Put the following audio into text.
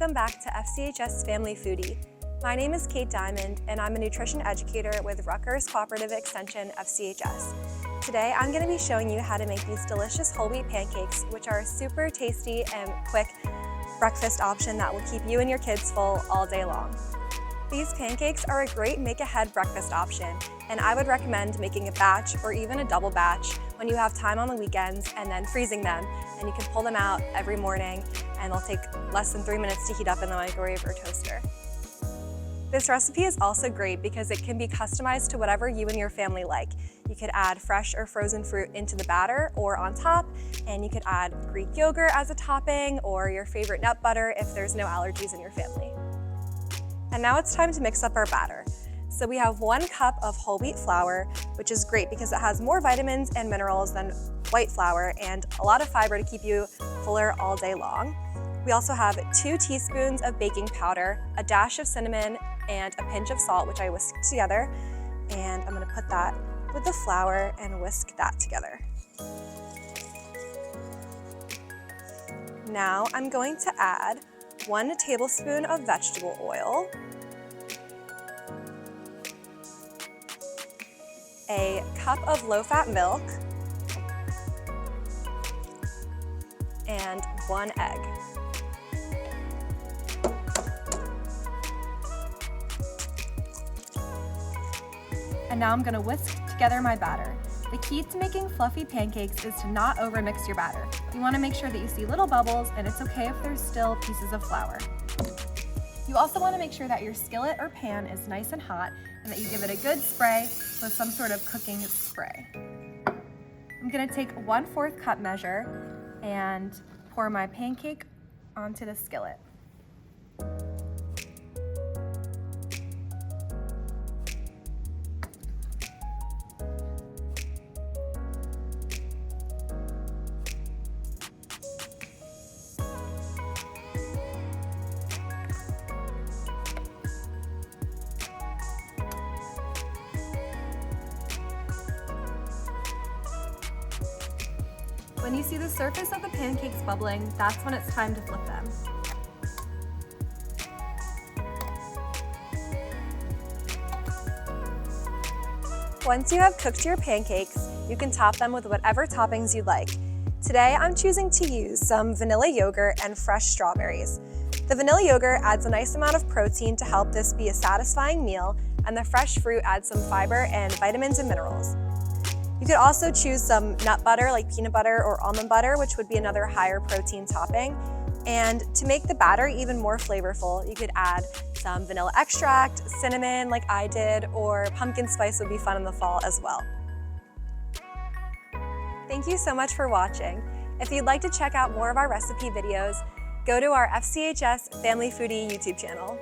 Welcome back to FCHS Family Foodie. My name is Kate Diamond, and I'm a nutrition educator with Rutgers Cooperative Extension FCHS. Today, I'm going to be showing you how to make these delicious whole wheat pancakes, which are a super tasty and quick breakfast option that will keep you and your kids full all day long. These pancakes are a great make-ahead breakfast option, and I would recommend making a batch or even a double batch when you have time on the weekends and then freezing them, and you can pull them out every morning and they'll take less than 3 minutes to heat up in the microwave or toaster. This recipe is also great because it can be customized to whatever you and your family like. You could add fresh or frozen fruit into the batter or on top, and you could add Greek yogurt as a topping or your favorite nut butter if there's no allergies in your family. And now it's time to mix up our batter. So we have 1 cup of whole wheat flour, which is great because it has more vitamins and minerals than white flour and a lot of fiber to keep you fuller all day long. We also have 2 teaspoons of baking powder, a dash of cinnamon, and a pinch of salt, which I whisked together. And I'm gonna put that with the flour and whisk that together. Now I'm going to add 1 tablespoon of vegetable oil, a cup of low-fat milk, and 1 egg. And now I'm gonna whisk together my batter. The key to making fluffy pancakes is to not overmix your batter. You wanna make sure that you see little bubbles, and it's okay if there's still pieces of flour. You also wanna make sure that your skillet or pan is nice and hot and that you give it a good spray with some sort of cooking spray. I'm gonna take 1/4 cup measure and pour my pancake onto the skillet. When you see the surface of the pancakes bubbling, that's when it's time to flip them. Once you have cooked your pancakes, you can top them with whatever toppings you'd like. Today, I'm choosing to use some vanilla yogurt and fresh strawberries. The vanilla yogurt adds a nice amount of protein to help this be a satisfying meal, and the fresh fruit adds some fiber and vitamins and minerals. You could also choose some nut butter like peanut butter or almond butter, which would be another higher protein topping. And to make the batter even more flavorful, you could add some vanilla extract, cinnamon like I did, or pumpkin spice would be fun in the fall as well. Thank you so much for watching. If you'd like to check out more of our recipe videos, go to our FCHS Family Foodie YouTube channel.